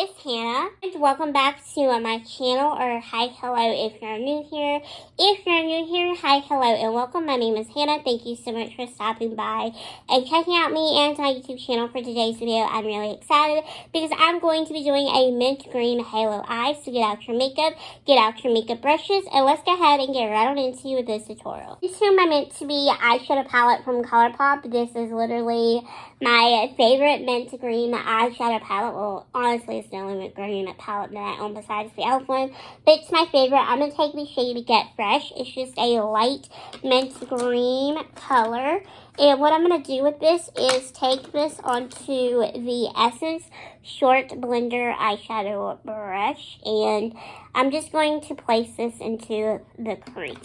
it's Hannah, and welcome back to my channel, or hi, hello if you're new here. If you're new here, hi, hello, and welcome. My name is Hannah. Thank you so much for stopping by and checking out me and my YouTube channel for today's video. I'm really excited because I'm going to be doing a mint green halo eye. So get out your makeup, get out your makeup brushes, and let's go ahead and get right on into this tutorial. This is my mint to be eyeshadow palette from Colourpop. This is literally my favorite mint green eyeshadow palette. Well, honestly, it's the only mint green palette that I own besides the e.l.f. one, but it's my favorite. I'm going to take the shade Get Fresh. It's just a light mint green color. And what I'm going to do with this is take this onto the Essence Short Blender eyeshadow brush, and I'm just going to place this into the crease.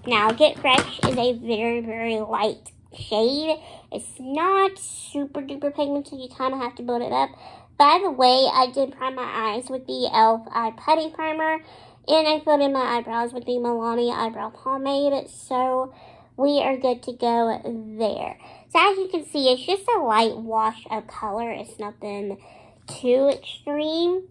Now, Get Fresh is a very, very light shade. It's not super duper pigmented. You kind of have to build it up. By the way, I did prime my eyes with the e.l.f. Eye Putty Primer, and I filled in my eyebrows with the Milani Eyebrow Pomade, so we are good to go there. So as you can see, it's just a light wash of color. It's nothing too extreme,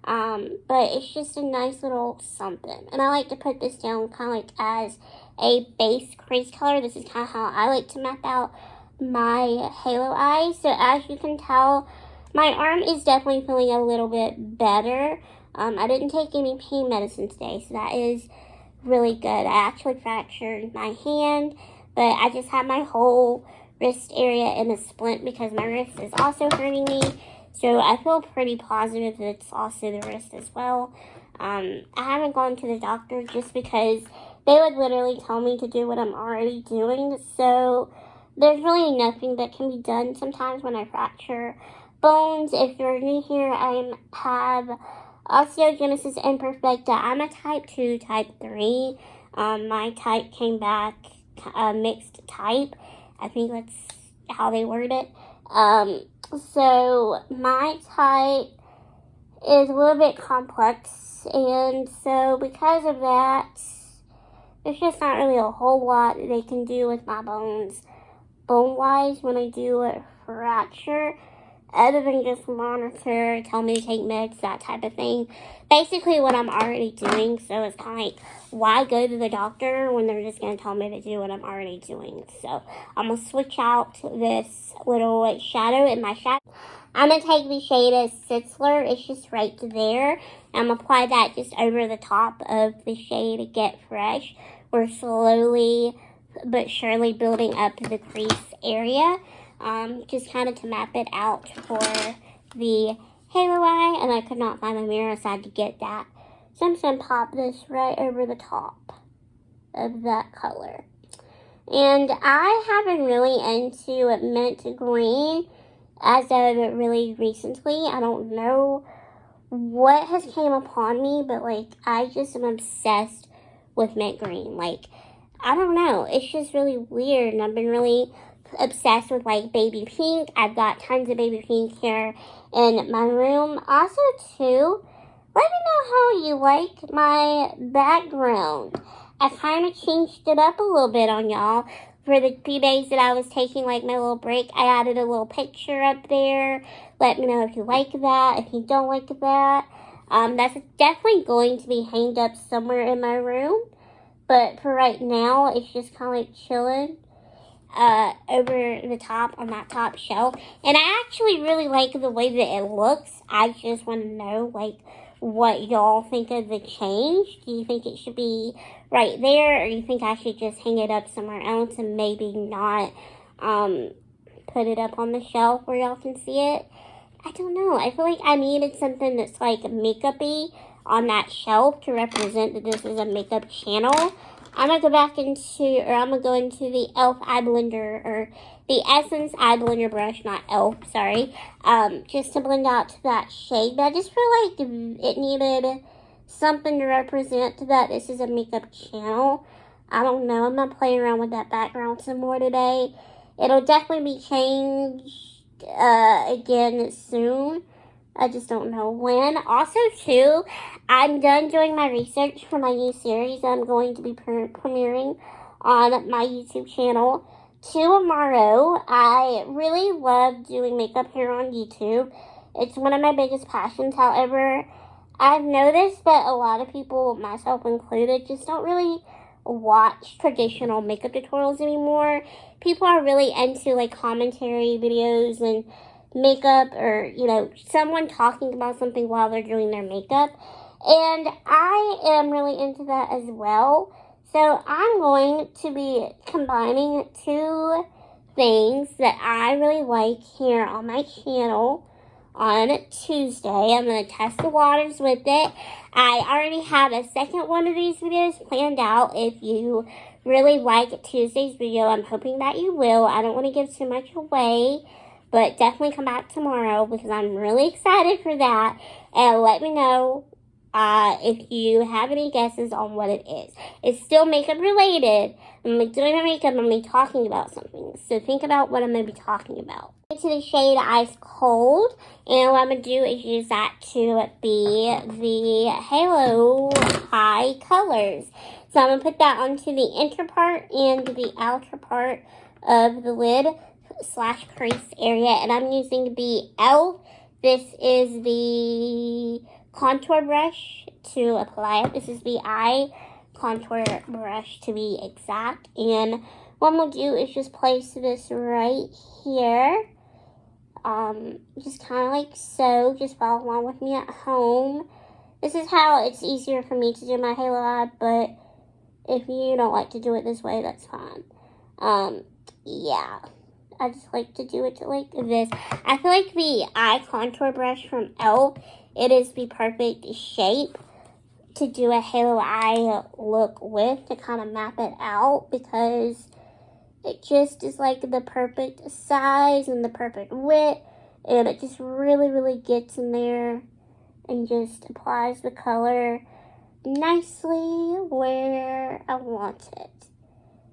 but it's just a nice little something. And I like to put this down kind of like as a base crease color. This is kind of how I like to map out my halo eyes. So as you can tell, my arm is definitely feeling a little bit better. I didn't take any pain medicine today, so that is really good. I actually fractured my hand, but I just had my whole wrist area in a splint because my wrist is also hurting me. So I feel pretty positive that it's also the wrist as well. I haven't gone to the doctor just because they would literally tell me to do what I'm already doing. So there's really nothing that can be done sometimes when I fracture bones. If you're new here, I have osteogenesis imperfecta. I'm a type 2, type 3. My type came back mixed type. I think that's how they word it. So my type is a little bit complex, and so because of that, there's just not really a whole lot they can do with my bones, bone-wise, when I do a fracture, other than just monitor, tell me to take meds, that type of thing. Basically what I'm already doing, so it's kind of like, why go to the doctor when they're just going to tell me to do what I'm already doing? So I'm going to switch out this little shadow in my shadow. I'm going to take the shade as Sizzler. It's just right there. I'm going to apply that just over the top of the shade Get Fresh. We're slowly but surely building up the crease area. Just kind of to map it out for the halo eye, and I could not find my mirror, so I had to get that. So I'm just going to pop this right over the top of that color. And I have been really into mint green as of really recently. I don't know what has came upon me, but like I just am obsessed with mint green. Like, I don't know, it's just really weird, and I've been really obsessed with like baby pink. I've got tons of baby pink here in my room. Also too, let me know how you like my background. I kind of changed it up a little bit on y'all. For the few days that I was taking like my little break, I added a little picture up there. Let me know if you like that, if you don't like that. That's definitely going to be hanged up somewhere in my room, but for right now it's just kind of like chilling over the top on that top shelf. And I actually really like the way that it looks. I just want to know like what y'all think of the change. Do you think it should be right there, or you think I should just hang it up somewhere else and maybe not put it up on the shelf where y'all can see it? I don't know. I feel like I needed something that's like makeup-y on that shelf to represent that this is a makeup channel. I'm going to go back into, or I'm going to go into the e.l.f. Eye Blender, or the Essence Eye Blender brush, not e.l.f., sorry, just to blend out that shade. But I just feel like it needed something to represent that this is a makeup channel. I don't know. I'm going to play around with that background some more today. It'll definitely be changed again soon. I just don't know when. Also, too, I'm done doing my research for my new series I'm going to be premiering on my YouTube channel tomorrow. I really love doing makeup here on YouTube, It's one of my biggest passions. However, I've noticed that a lot of people, myself included, just don't really watch traditional makeup tutorials anymore. People are really into like commentary videos and makeup, or someone talking about something while they're doing their makeup, and I am really into that as well. So I'm going to be combining two things that I really like here on my channel on Tuesday. I'm going to test the waters with it. I already have a second one of these videos planned out. If you really like Tuesday's video, I'm hoping that you will. I don't want to give too much away, but definitely come back tomorrow because I'm really excited for that. And let me know if you have any guesses on what it is. It's still makeup related. I'm doing my makeup, I'm going to be talking about something. So think about what I'm going to be talking about. Into the shade Ice Cold, and what I'm going to do is use that to be the Halo High Colors. So I'm going to put that onto the inner part and the outer part of the lid / crease area, and I'm using the e.l.f. This is the contour brush to apply it. This is the eye contour brush to be exact, and what I'm going to do is just place this right here. Just kind of like so. Just follow along with me at home. This is how it's easier for me to do my halo eye, but if you don't like to do it this way, that's fine. Yeah. I just like to do it like this. I feel like the eye contour brush from e.l.f., it is the perfect shape to do a halo eye look with, to kind of map it out, because it just is like the perfect size and the perfect width, and it just really, really gets in there and just applies the color nicely where I want it.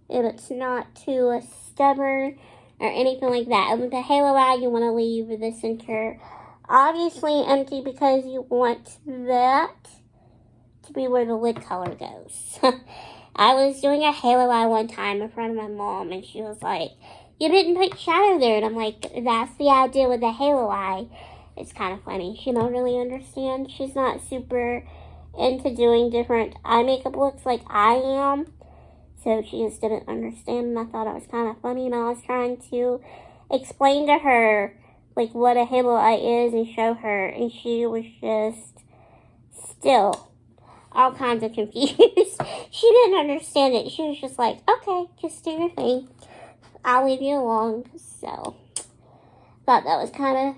And it's not too stubborn or anything like that. And with the halo eye, you want to leave the center obviously empty because you want that to be where the lid color goes. I was doing a halo eye one time in front of my mom, and she was like, "You didn't put shadow there." And I'm like, that's the idea with the halo eye. It's kind of funny. She don't really understand. She's not super into doing different eye makeup looks like I am. So she just didn't understand, and I thought it was kind of funny, and I was trying to explain to her like what a halo eye is and show her, and she was just still all kinds of confused. She didn't understand it. She was just like, okay, just do your thing. I'll leave you alone. So, thought that was kind of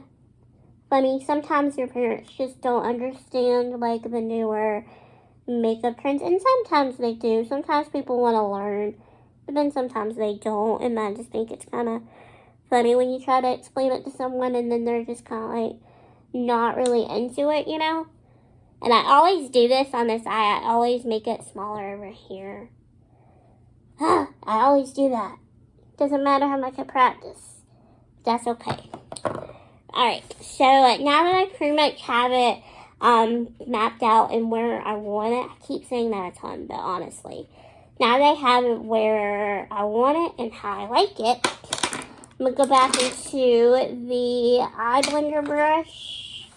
funny. Sometimes your parents just don't understand, like, the newer makeup trends. And sometimes they do. Sometimes people want to learn. But then sometimes they don't. And I just think it's kind of funny when you try to explain it to someone and then they're just kind of, like, not really into it, you know? And I always do this on this eye. I always make it smaller over here. I always do that. Doesn't matter how much I practice. That's okay. Alright, so now that I pretty much have it mapped out and where I want it, I keep saying that a ton, but honestly, now that I have it where I want it and how I like it, I'm going to go back into the eye blender brush,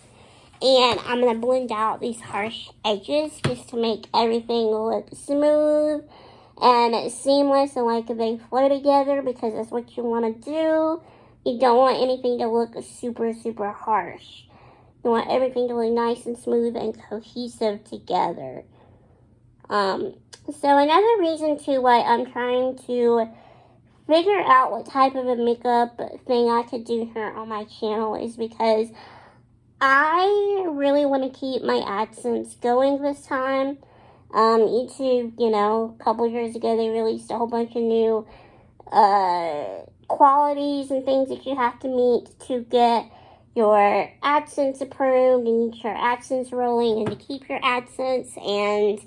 and I'm going to blend out these harsh edges just to make everything look smooth and seamless and like they flow together, because that's what you want to do. You don't want anything to look super, super harsh. You want everything to look nice and smooth and cohesive together. So another reason too why I'm trying to figure out what type of a makeup thing I could do here on my channel is because I really want to keep my AdSense going this time. YouTube, you know, a couple years ago, they released a whole bunch of new qualities and things that you have to meet to get your AdSense approved and get your AdSense rolling and to keep your AdSense, and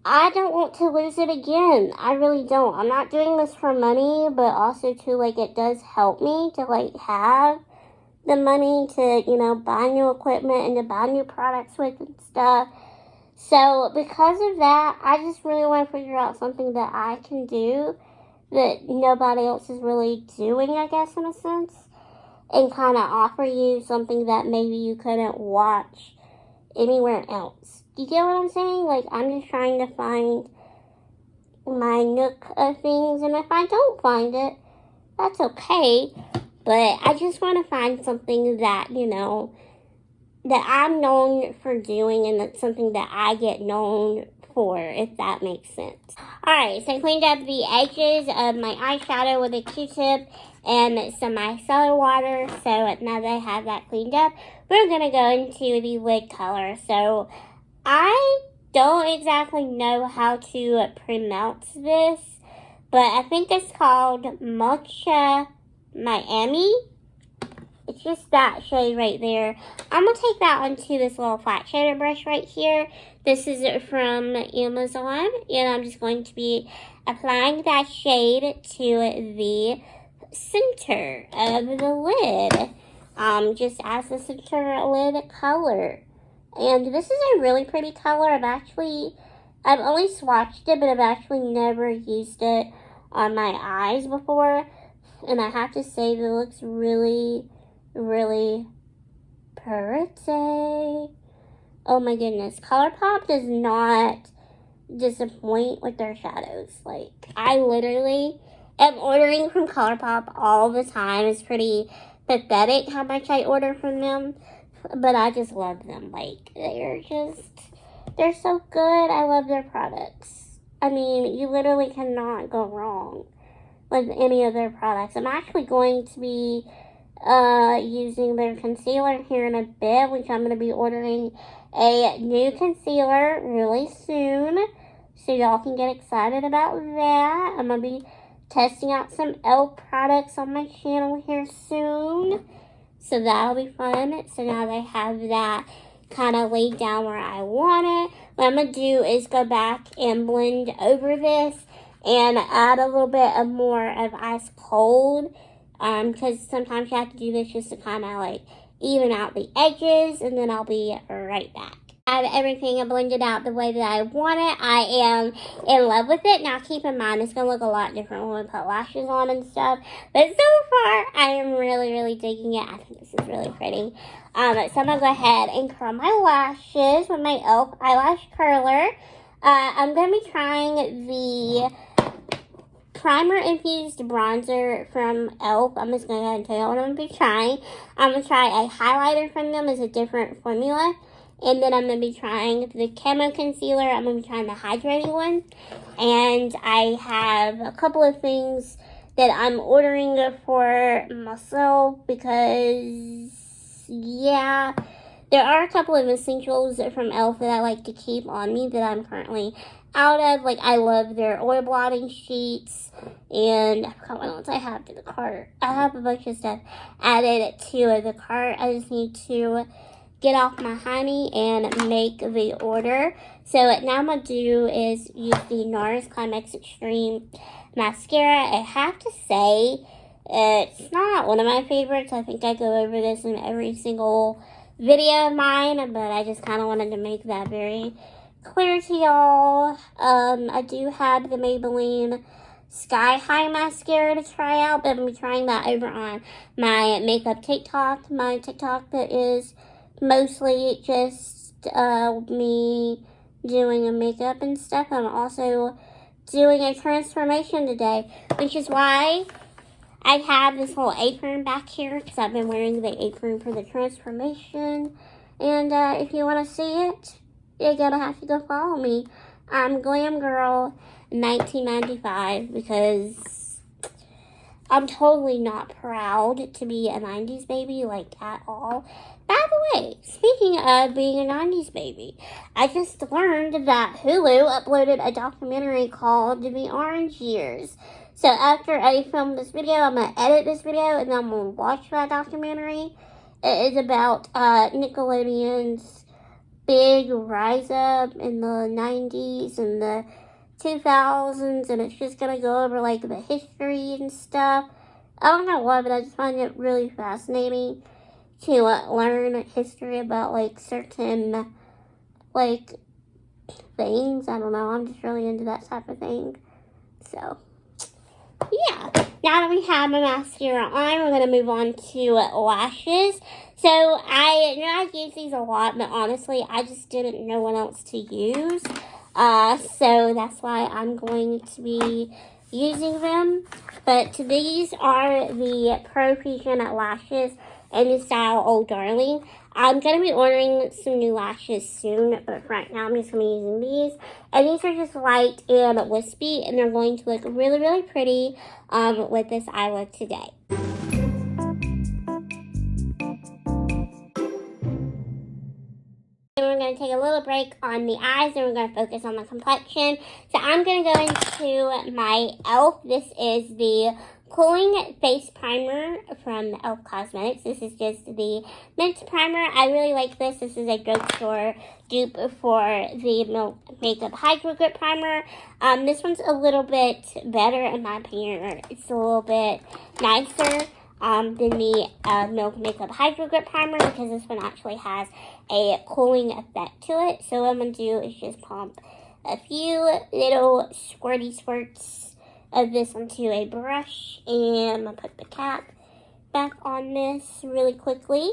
I don't want to lose it again. I really don't. I'm not doing this for money, but also too, like, it does help me to, like, have the money to, you know, buy new equipment and to buy new products with and stuff. So, because of that, I just really want to figure out something that I can do that nobody else is really doing, I guess, in a sense. and kind of offer you something that maybe you couldn't watch anywhere else. Do you get what I'm saying? Like, I'm just trying to find my nook of things, and if I don't find it, that's okay. But I just want to find something that, you know, that I'm known for doing, and that's something that I get known for, if that makes sense. Alright, so I cleaned up the edges of my eyeshadow with a Q-tip and some micellar water. So now that I have that cleaned up, we're going to go into the lid color. So I don't exactly know how to pronounce this, but I think it's called Matcha Miami. It's just that shade right there. I'm going to take that onto this little flat shader brush right here. This is from Amazon, and I'm just going to be applying that shade to the center of the lid, just as the center lid color. And this is a really pretty color. I've only swatched it, but I've actually never used it on my eyes before. And I have to say that it looks really, really pretty. Oh my goodness. Colourpop does not disappoint with their shadows. Like, I literally am ordering from Colourpop all the time. It's pretty pathetic how much I order from them. But I just love them. Like, they're so good. I love their products. I mean, you literally cannot go wrong with any of their products. I'm actually going to be using their concealer here in a bit, which I'm going to be ordering a new concealer really soon. So y'all can get excited about that. I'm going to be testing out some e.l.f. products on my channel here soon. So that'll be fun. So now that I have that kind of laid down where I want it, what I'm going to do is go back and blend over this and add a little bit of more of ice cold. Because sometimes you have to do this just to kind of like even out the edges, and then I'll be right back. I have everything blended out the way that I want it. I am in love with it. Now keep in mind, it's going to look a lot different when we put lashes on and stuff. But so far, I am really, really digging it. I think this is really pretty. So I'm going to go ahead and curl my lashes with my e.l.f. eyelash curler. I'm going to be trying the primer infused bronzer from e.l.f. I'm just going to go ahead and tell you what I'm going to be trying. I'm going to try a highlighter from them. It's a different formula. And then I'm going to be trying the camo concealer. I'm going to be trying the hydrating one. And I have a couple of things that I'm ordering for myself because, yeah, there are a couple of essentials from e.l.f. that I like to keep on me that I'm currently out of. Like, I love their oil blotting sheets. And I forgot what else I have to the cart. I have a bunch of stuff added to the cart. I just need to get off my honey and make the order. So now I'm going to do is use the Nars Climax Extreme Mascara. I have to say, it's not one of my favorites. I think I go over this in every single video of mine, but I just kind of wanted to make that very clear to y'all. I do have the Maybelline Sky High Mascara to try out, but I'm going to be trying that over on my makeup TikTok. My TikTok that is mostly just me doing a makeup and stuff. I'm also doing a transformation today, which is why I have this whole apron back here, because I've been wearing the apron for the transformation. And if you want to see it, you're going to have to go follow me. I'm Glam Girl 1995, because I'm totally not proud to be a 90s baby, like, at all. By the way, speaking of being a 90s baby, I just learned that Hulu uploaded a documentary called The Orange Years. So after I film this video, I'm going to edit this video, and then I'm going to watch that documentary. It is about Nickelodeon's big rise up in the 90s and the 2000s, and it's just going to go over, like, the history and stuff. I don't know why, but I just find it really fascinating to learn history about, like, certain, like, things. I don't know. I'm just really into that type of thing. So, yeah. now that we have my mascara on, we're going to move on to lashes. So I know I use these a lot, but honestly, I just didn't know what else to use. So that's why I'm going to be using them. But these are the Profusion lashes in the style Old Darling. I'm going to be ordering some new lashes soon, but right now I'm just going to be using these. And these are just light and wispy, and they're going to look really, really pretty with this eye look today. And we're going to take a little break on the eyes, and we're going to focus on the complexion. So I'm going to go into my e.l.f. This is the Cooling Face Primer from e.l.f. Cosmetics. This is just the mint primer. I really like this. This is a drugstore dupe for the Milk Makeup Hydro Grip Primer. This one's a little bit better in my opinion. It's a little bit nicer than the Milk Makeup Hydro Grip Primer, because this one actually has a cooling effect to it. So what I'm going to do is just pump a few little squirty squirts of this onto a brush, and I'm going to put the cap back on this really quickly.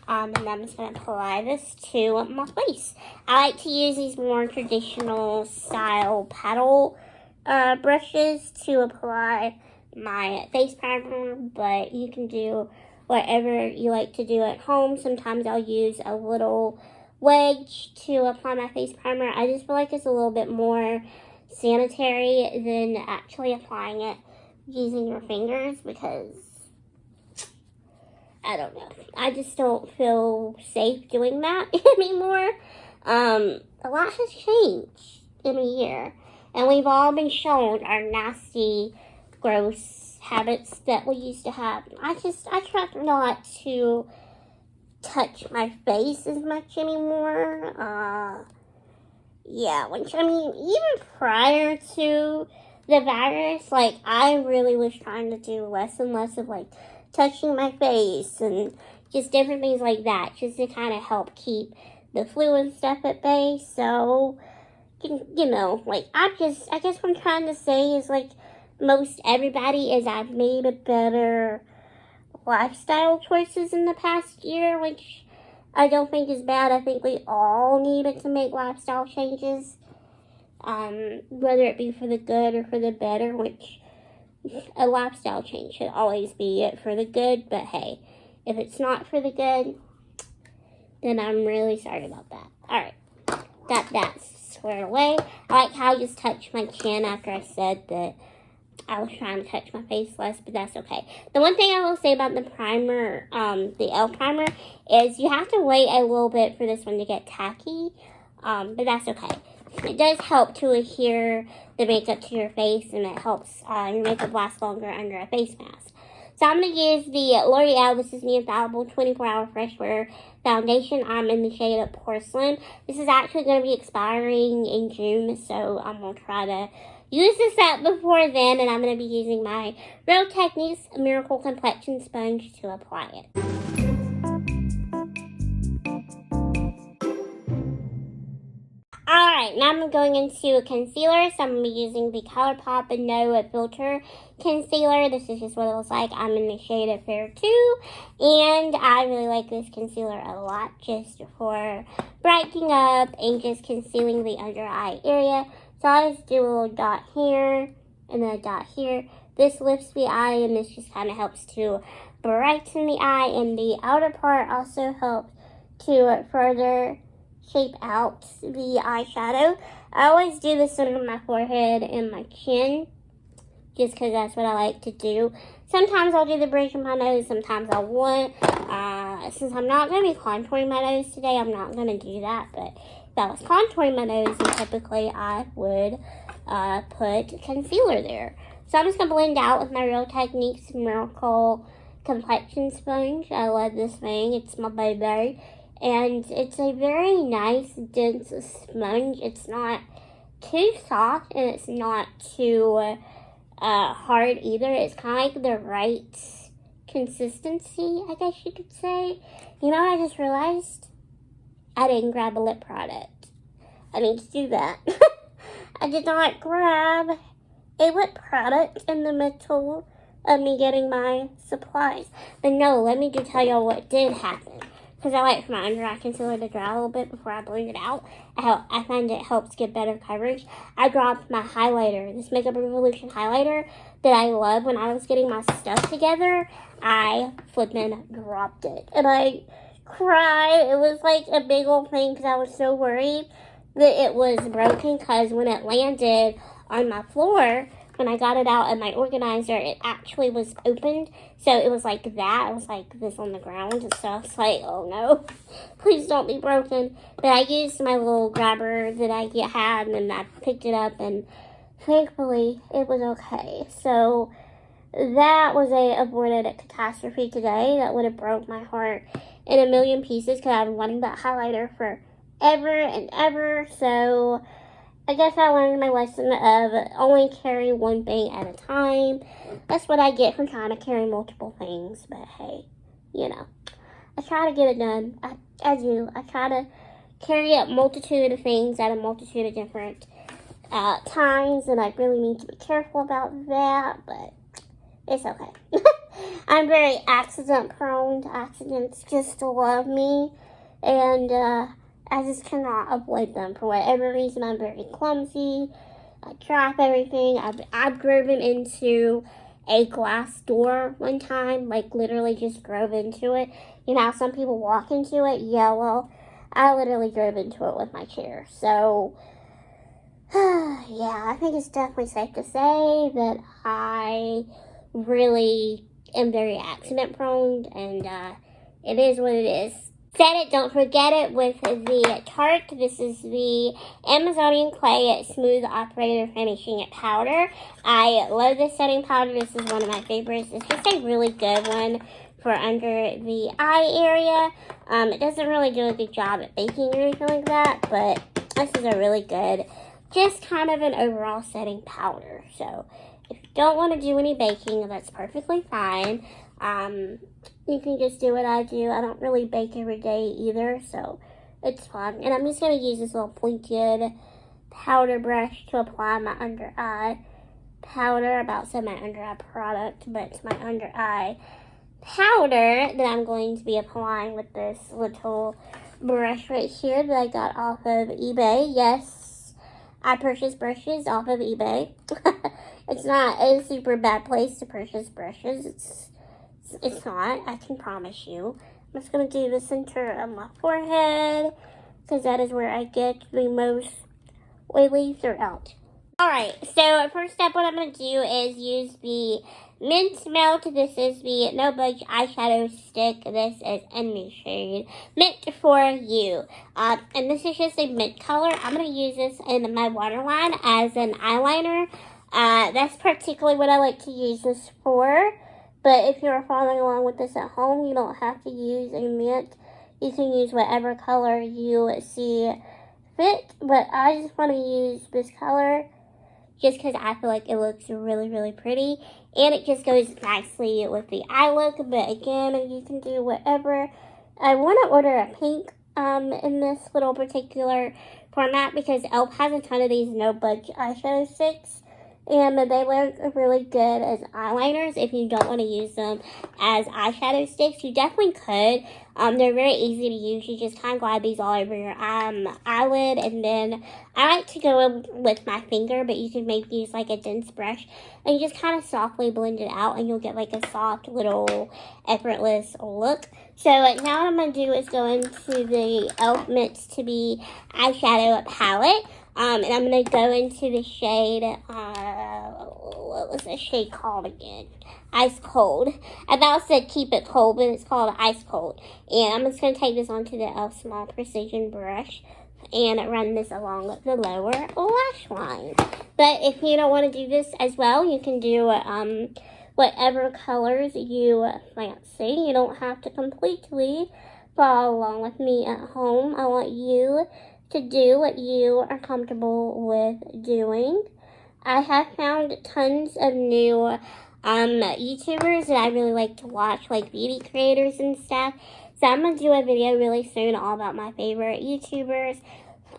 And I'm just going to apply this to my face. I like to use these more traditional style paddle brushes to apply my face primer, but you can do whatever you like to do at home. Sometimes I'll use a little wedge to apply my face primer. I just feel like it's a little bit more sanitary than actually applying it using your fingers, because I don't know, I just don't feel safe doing that anymore. A lot has changed in a year, and we've all been shown our nasty, gross habits that we used to have. I try not to touch my face as much anymore. Yeah, which, I mean, even prior to the virus, like, I really was trying to do less and less of, like, touching my face and just different things like that, just to kind of help keep the flu and stuff at bay. So, you know, like, I guess what I'm trying to say is, like, most everybody is I've made a better lifestyle choices in the past year, which I don't think is bad. I think we all needed to make lifestyle changes, whether it be for the good or for the better, which a lifestyle change should always be it for the good. But hey, if it's not for the good, then I'm really sorry about that. Alright, got that squared away. I like how I just touched my chin after I said that I was trying to touch my face less, but that's okay. The one thing I will say about the primer, the e.l.f. primer, is you have to wait a little bit for this one to get tacky, but that's okay. It does help to adhere the makeup to your face, and it helps your makeup last longer under a face mask. So I'm going to use the L'Oreal, this is the Infallible 24-Hour Fresh Wear Foundation. I'm in the shade of Porcelain. This is actually going to be expiring in June, so I'm going to try to use this up before then, and I'm going to be using my Real Techniques Miracle Complexion Sponge to apply it. Alright, now I'm going into a concealer, so I'm going to be using the Colourpop No Filter Concealer. This is just what it looks like. I'm in the shade of Fair 2, and I really like this concealer a lot, just for brightening up and just concealing the under eye area. So I just do a little dot here, and then a dot here. This lifts the eye, and this just kind of helps to brighten the eye, and the outer part also helps to further shape out the eyeshadow. I always do this under my forehead and my chin, just because that's what I like to do. Sometimes I'll do the bridge of my nose, sometimes I won't. Since I'm not going to be contouring my nose today, I'm not going to do that, but if I was contouring my nose, then typically I would put concealer there. So I'm just going to blend out with my Real Techniques Miracle Complexion Sponge. I love this thing. It's my baby. And it's a very nice, dense sponge. It's not too soft, and it's not too hard either. It's kind of like the right consistency, I guess you could say. You know what I just realized? I didn't grab a lip product. I need to do that. I did not grab a lip product in the middle of me getting my supplies. But no, let me just tell y'all what did happen. Because I like for my under eye concealer to dry a little bit before I blend it out. I find it helps get better coverage. I dropped my highlighter, this Makeup Revolution highlighter that I love. When I was getting my stuff together, I flippin' dropped it. And I cried. It was like a big old thing because I was so worried that it was broken, because when it landed on my floor, when I got it out of my organizer, it actually was opened. So it was like that. It was like this on the ground. And so I was like, oh no, please don't be broken. But I used my little grabber that I had, and I picked it up, and thankfully it was okay. So that was a aborted catastrophe today. That would have broke my heart in a million pieces, because I've been wanting that highlighter for ever and ever. So I guess I learned my lesson of only carry one thing at a time. That's what I get for trying to carry multiple things. But hey, you know, I try to get it done. I do. I try to carry a multitude of things at a multitude of different times. And I really need to be careful about that. But it's okay. I'm very accident prone. Accidents just love me. And I just cannot avoid them for whatever reason. I'm very clumsy. I drop everything. I've driven into a glass door one time. Like, literally just drove into it. You know how some people walk into it? Yeah, well, I literally drove into it with my chair. So, yeah, I think it's definitely safe to say that I really am very accident prone. And it is what it is. Set it, don't forget it, with the Tarte. This is the Amazonian Clay Smooth Operator Finishing Powder. I love this setting powder. This is one of my favorites. It's just a really good one for under the eye area. It doesn't really do a good job at baking or anything like that, but this is a really good, just kind of an overall setting powder. So if you don't want to do any baking, that's perfectly fine. You can just do what I do. I don't really bake every day either, so it's fun. And I'm just going to use this little pointed powder brush to apply my under eye powder. About said my under eye product, but it's my under eye powder that I'm going to be applying with this little brush right here that I got off of eBay. Yes, I purchased brushes off of eBay. It's not a super bad place to purchase brushes. It's not, I can promise you. I'm just going to do the center of my forehead, because that is where I get the most oily throughout. Alright, so first step, what I'm going to do is use the Mint Melt. This is the No Budge eyeshadow stick. This is in the shade Mint for You. And this is just a mint color. I'm going to use this in my waterline as an eyeliner. That's particularly what I like to use this for. But if you're following along with this at home, you don't have to use a mint. You can use whatever color you see fit. But I just want to use this color just because I feel like it looks really, really pretty. And it just goes nicely with the eye look. But again, you can do whatever. I want to order a pink in this little particular format, because e.l.f. has a ton of these No Budge eyeshadow sticks. And they look really good as eyeliners. If you don't want to use them as eyeshadow sticks, you definitely could. They're very easy to use. You just kind of glide these all over your eyelid. And then I like to go in with my finger, but you can maybe use like a dense brush. And you just kind of softly blend it out, and you'll get like a soft little effortless look. So now what I'm going to do is go into the e.l.f. Mint to Be eyeshadow palette. And I'm going to go into the shade, what was the shade called again? Ice Cold. I about said Keep It Cold, but it's called Ice Cold. And I'm just going to take this onto the e.l.f. Small Precision brush and run this along the lower lash line. But if you don't want to do this as well, you can do whatever colors you fancy. You don't have to completely follow along with me at home. I want you to do what you are comfortable with doing. I have found tons of new YouTubers that I really like to watch, like beauty creators and stuff. So I'm going to do a video really soon all about my favorite YouTubers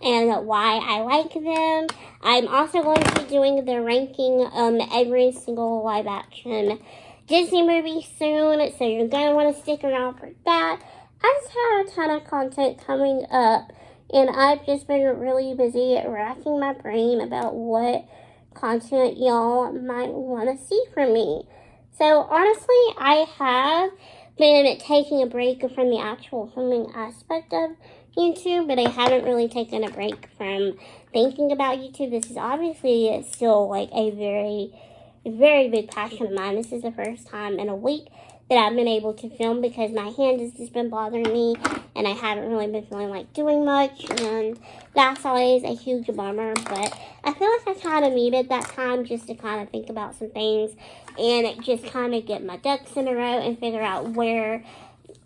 and why I like them. I'm also going to be doing the ranking every single live action Disney movie soon, so you're going to want to stick around for that. I just have a ton of content coming up, and I've just been really busy racking my brain about what content y'all might want to see from me. So honestly, I have been taking a break from the actual filming aspect of YouTube, but I haven't really taken a break from thinking about YouTube. This is obviously still like a very big passion of mine. This is the first time in a week that I've been able to film because my hand has just been bothering me and I haven't really been feeling like doing much, and that's always a huge bummer. But I feel like I kind of needed that time just to kind of think about some things and just kind of get my ducks in a row and figure out where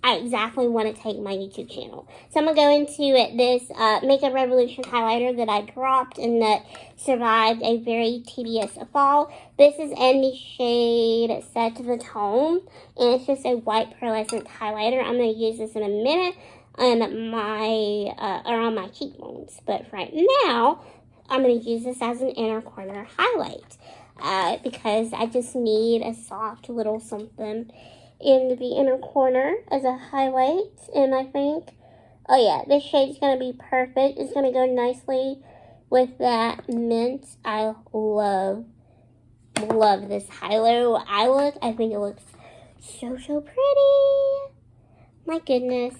I exactly want to take my YouTube channel. So I'm going to go into this Makeup Revolution highlighter that I dropped and that survived a very tedious fall. This is in the shade Set the Tone, and it's just a white pearlescent highlighter. I'm going to use this in a minute on my cheekbones, but right now I'm going to use this as an inner corner highlight because I just need a soft little something in the inner corner as a highlight. And I think, oh yeah, this shade's going to be perfect. It's going to go nicely with that mint. I love this high-low eye look. I think it looks so pretty. My goodness.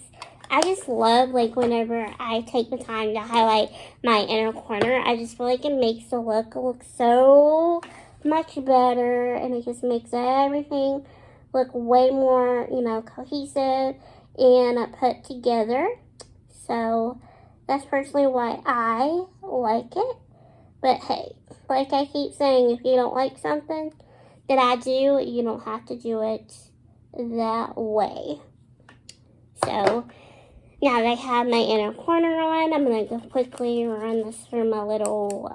I just love, like, whenever I take the time to highlight my inner corner, I just feel like it makes the look so much better, and it just makes everything look way more, cohesive and put together. So that's personally why I like it. But hey, like I keep saying, if you don't like something that I do, you don't have to do it that way. So now that I have my inner corner on, I'm going to go quickly run this through my little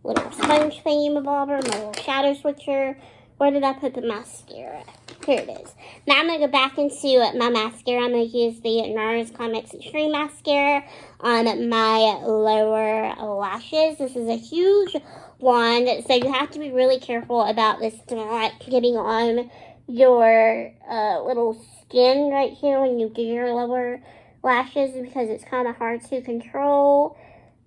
sponge thingy bobber, my little shadow switcher. Where did I put the mascara? Here it is. Now I'm going to go back into my mascara. I'm going to use the Nars Climax Extreme Mascara on my lower lashes. This is a huge wand, so you have to be really careful about this not getting on your little skin right here when you do your lower lashes, because it's kind of hard to control.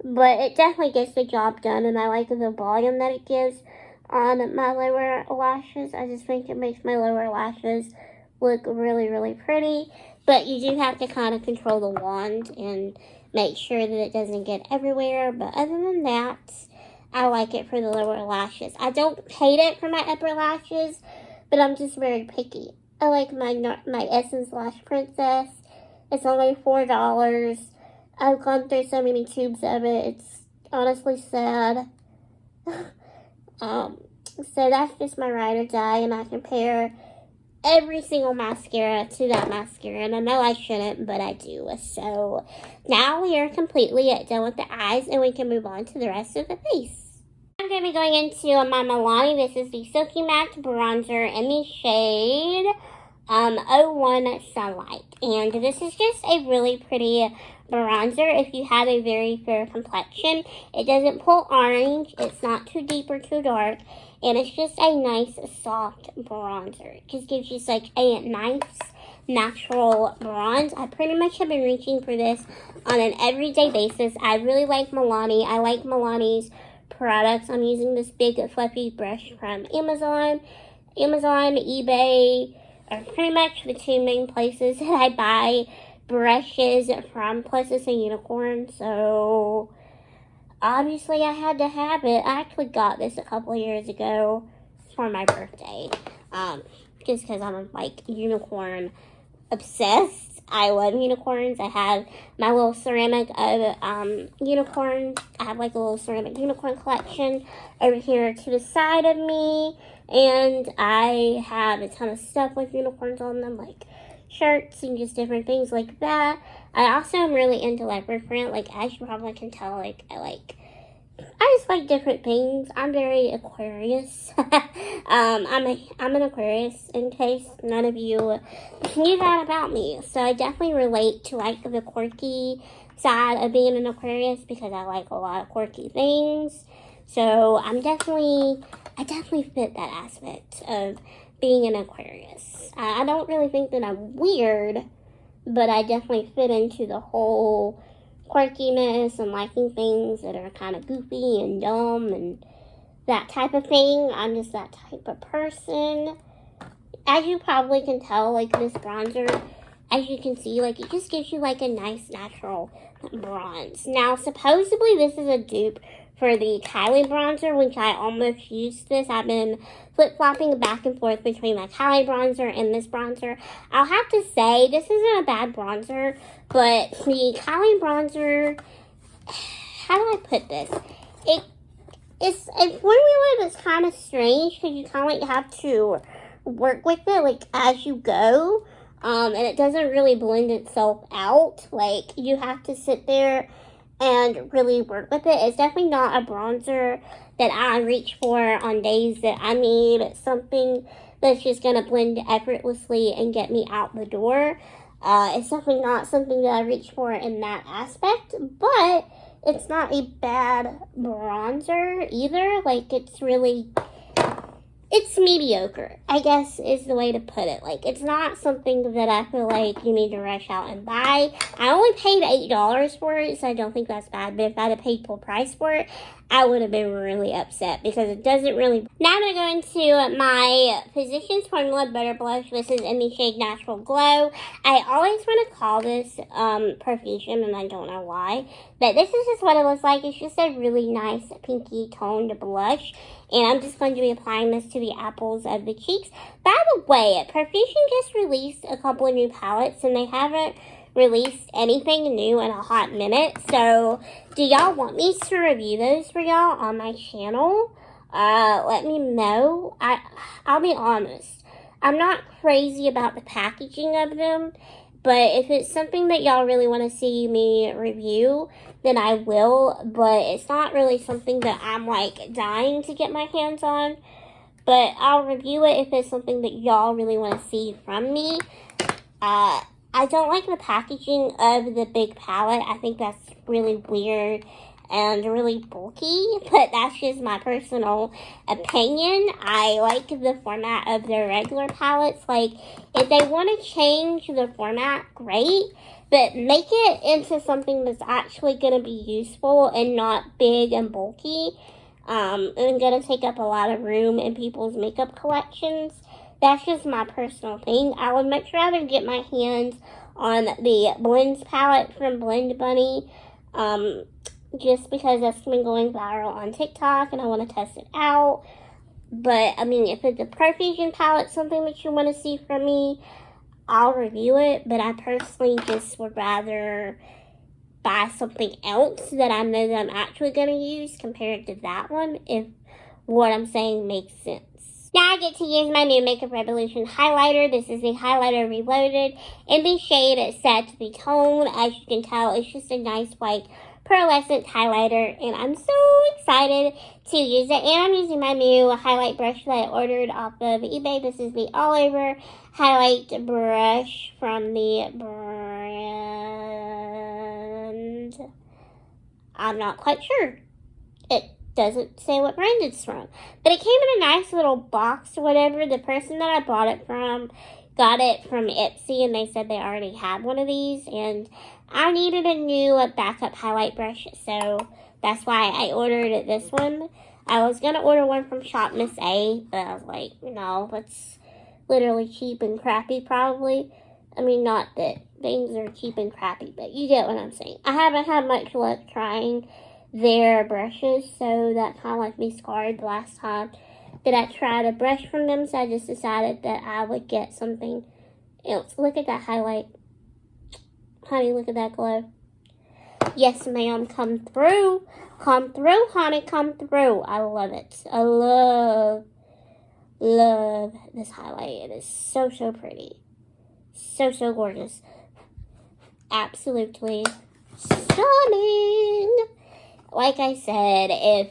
But it definitely gets the job done, and I like the volume that it gives on my lower lashes. I just think it makes my lower lashes look really pretty. But you do have to kind of control the wand and make sure that it doesn't get everywhere. But other than that, I like it for the lower lashes. I don't hate it for my upper lashes, but I'm just very picky. I like my Essence Lash Princess. It's only $4. I've gone through so many tubes of it. It's honestly sad. So that's just my ride or die, and I compare every single mascara to that mascara, and I know I shouldn't, but I do. So now we are completely done with the eyes, and we can move on to the rest of the face. I'm going to be going into my Milani. This is the Silky Matte Bronzer in the shade 01 Sunlight, and this is just a really pretty bronzer if you have a very fair complexion. It doesn't pull orange, it's not too deep or too dark, and it's just a nice soft bronzer. It just gives you like a nice natural bronze. I pretty much have been reaching for this on an everyday basis. I really like Milani. I like Milani's products. I'm using this big fluffy brush from Amazon, eBay are pretty much the two main places that I buy brushes from, plus it's a unicorn, so obviously I had to have it. I actually got this a couple of years ago for my birthday, just because I'm like unicorn obsessed. I love unicorns. I have my little ceramic of unicorns. I have like a little ceramic unicorn collection over here to the side of me, and I have a ton of stuff with unicorns on them, like shirts and just different things like that. I also am really into leopard print. Like, as you probably can tell, like I just like different things. I'm very Aquarius. I'm an Aquarius, in case none of you knew that about me. So I definitely relate to like the quirky side of being an Aquarius, because I like a lot of quirky things. So I'm definitely I definitely fit that aspect of being an Aquarius. I don't really think that I'm weird, but I definitely fit into the whole quirkiness and liking things that are kind of goofy and dumb and that type of thing. I'm just that type of person. As you probably can tell, like, this bronzer, as you can see, like, it just gives you, like, a nice natural bronze. Now, supposedly, this is a dupe for the Kylie bronzer, which I almost used this. I've been flip-flopping back and forth between my Kylie bronzer and this bronzer. I'll have to say, this isn't a bad bronzer, but the Kylie bronzer, how do I put this? It's a formula that's kind of strange, because you kind of, like, have to work with it, like, as you go, and it doesn't really blend itself out. Like, you have to sit there and really work with it. It's definitely not a bronzer that I reach for on days that I need something that's just going to blend effortlessly and get me out the door. It's definitely not something that I reach for in that aspect, but it's not a bad bronzer either. Like, it's mediocre, I guess, is the way to put it. Like, it's not something that I feel like you need to rush out and buy. I only paid $8 for it, so I don't think that's bad. But if I'd have paid full price for it, I would have been really upset, because it doesn't really... Now I'm going to go into my Physicians Formula Butter Blush. This is in the shade Natural Glow. I always want to call this Profusion, and I don't know why. But this is just what it looks like. It's just a really nice pinky toned blush. And I'm just going to be applying this to the apples of the cheeks. By the way, Profusion just released a couple of new palettes, and they haven't released anything new in a hot minute. So, do y'all want me to review those for y'all on my channel? Let me know. I'll be honest. I'm not crazy about the packaging of them, but if it's something that y'all really want to see me review, then I will. But it's not really something that I'm, like, dying to get my hands on. But I'll review it if it's something that y'all really want to see from me. I don't like the packaging of the big palette. I think that's really weird and really bulky, but that's just my personal opinion. I like the format of their regular palettes. Like, if they want to change the format, great, but make it into something that's actually going to be useful and not big and bulky, and going to take up a lot of room in people's makeup collections. That's just my personal thing. I would much rather get my hands on the Blends palette from Blend Bunny, just because that's been going viral on TikTok and I want to test it out. But, I mean, if it's a Profusion palette, something that you want to see from me, I'll review it. But I personally just would rather buy something else that I know that I'm actually going to use compared to that one, if what I'm saying makes sense. Now I get to use my new Makeup Revolution highlighter. This is the Highlighter Reloaded in the shade Sad to Be Toned. As you can tell, it's just a nice white pearlescent highlighter, and I'm so excited to use it. And I'm using my new highlight brush that I ordered off of eBay. This is the All Over Highlight Brush from the brand... I'm not quite sure. It doesn't say what brand it's from, but it came in a nice little box or whatever. The person that I bought it from got it from Ipsy, and they said they already had one of these, and I needed a new backup highlight brush, so that's why I ordered this one. I was gonna order one from Shop Miss A, but I was like, no, that's literally cheap and crappy probably. I mean, not that things are cheap and crappy, but you get what I'm saying. I haven't had much luck trying their brushes, so that kind of left me scarred the last time that I tried a brush from them, so I just decided that I would get something else. Look at that highlight. Honey, look at that glow. Yes, ma'am, come through. Come through, honey, come through. I love it. I love this highlight. It is so, so pretty. So, so gorgeous. Absolutely stunning. Like I said, if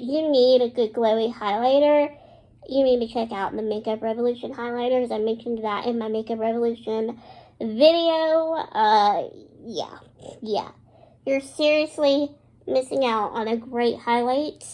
you need a good glowy highlighter, you need to check out the Makeup Revolution highlighters. I mentioned that in my Makeup Revolution video. Yeah. You're seriously missing out on a great highlight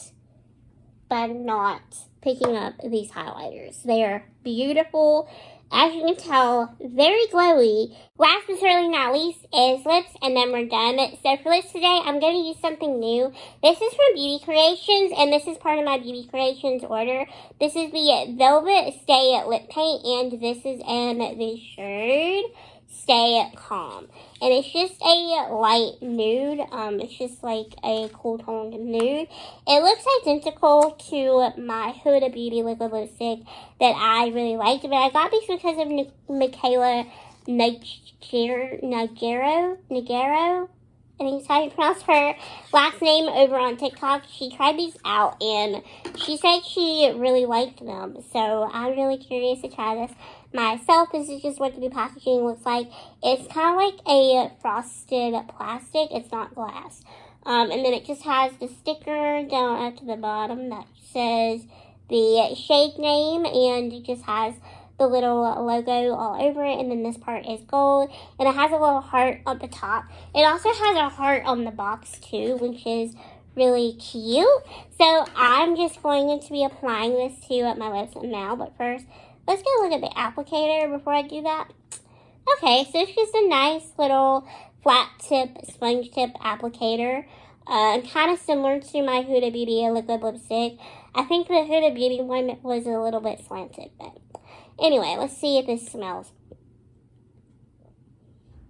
by not picking up these highlighters. They are beautiful. As you can tell, very glowy. Last but certainly not least is lips, and then we're done. So for lips today, I'm going to use something new. This is from Beauty Creations, and this is part of my Beauty Creations order. This is the Velvet Stay Lip Paint, and this is in the shade Stay Calm. And it's just a light nude. It's just like a cool toned nude. It looks identical to my Huda Beauty liquid lipstick that I really liked. But I got these because of Michaela Nagero. I think it's how you pronounce her last name over on TikTok. She tried these out and she said she really liked them. So I'm really curious to try this myself. This is just what the packaging looks like. It's kind of like a frosted plastic. It's not glass. And then it just has the sticker down at the bottom that says the shade name, and it just has the little logo all over it, and then this part is gold, and it has a little heart on the top. It also has a heart on the box too, which is really cute. So I'm just going to be applying this to my lips now, but first, let's get a look at the applicator before I do that. Okay, so it's just a nice little flat tip, sponge tip applicator. Kind of similar to my Huda Beauty liquid lipstick. I think the Huda Beauty one was a little bit slanted, but anyway, let's see if this smells.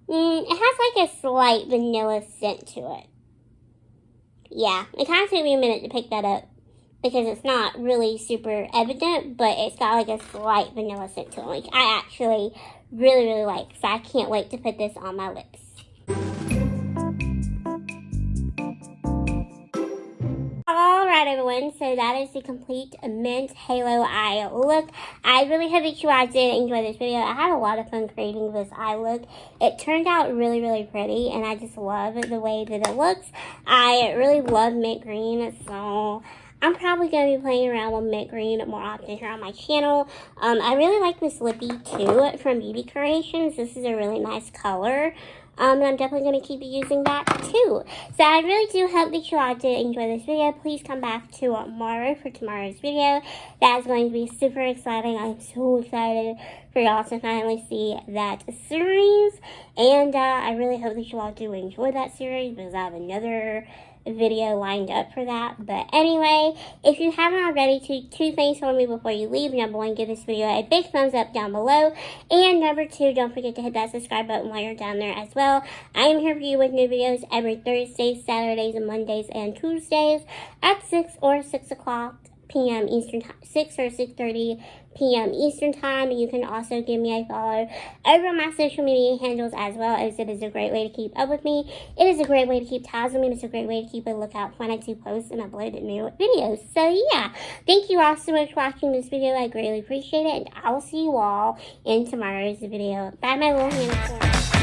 It has like a slight vanilla scent to it. Yeah, it kind of took me a minute to pick that up because it's not really super evident, but it's got like a slight vanilla scent to it, which I actually really, really like. So I can't wait to put this on my lips. Alright everyone, so that is the complete mint halo eye look. I really hope that you guys did enjoy this video. I had a lot of fun creating this eye look. It turned out really, really pretty, and I just love the way that it looks. I really love mint green, so I'm probably going to be playing around with mint green more often here on my channel. I really like this lippy too from Beauty Creations. This is a really nice color. And I'm definitely going to keep using that too. So I really do hope that you all did enjoy this video. Please come back tomorrow for tomorrow's video. That is going to be super exciting. I'm so excited for y'all to finally see that series. And I really hope that you all do enjoy that series because I have another video lined up for that. But anyway, if you haven't already, two things for me before you leave. Number one, give this video a big thumbs up down below, and number two, don't forget to hit that subscribe button while you're down there as well. I am here for you with new videos every Thursdays, Saturdays, and Mondays and Tuesdays at 6 or 6 o'clock p.m. Eastern Time, 6 or 6:30 p.m. Eastern Time. You can also give me a follow over my social media handles as well, as it is a great way to keep up with me. It is a great way to keep tabs on me. It's a great way to keep a lookout when I do post and upload new videos. So yeah, thank you all so much for watching this video. I greatly appreciate it, and I will see you all in tomorrow's video. Bye, my little unicorn.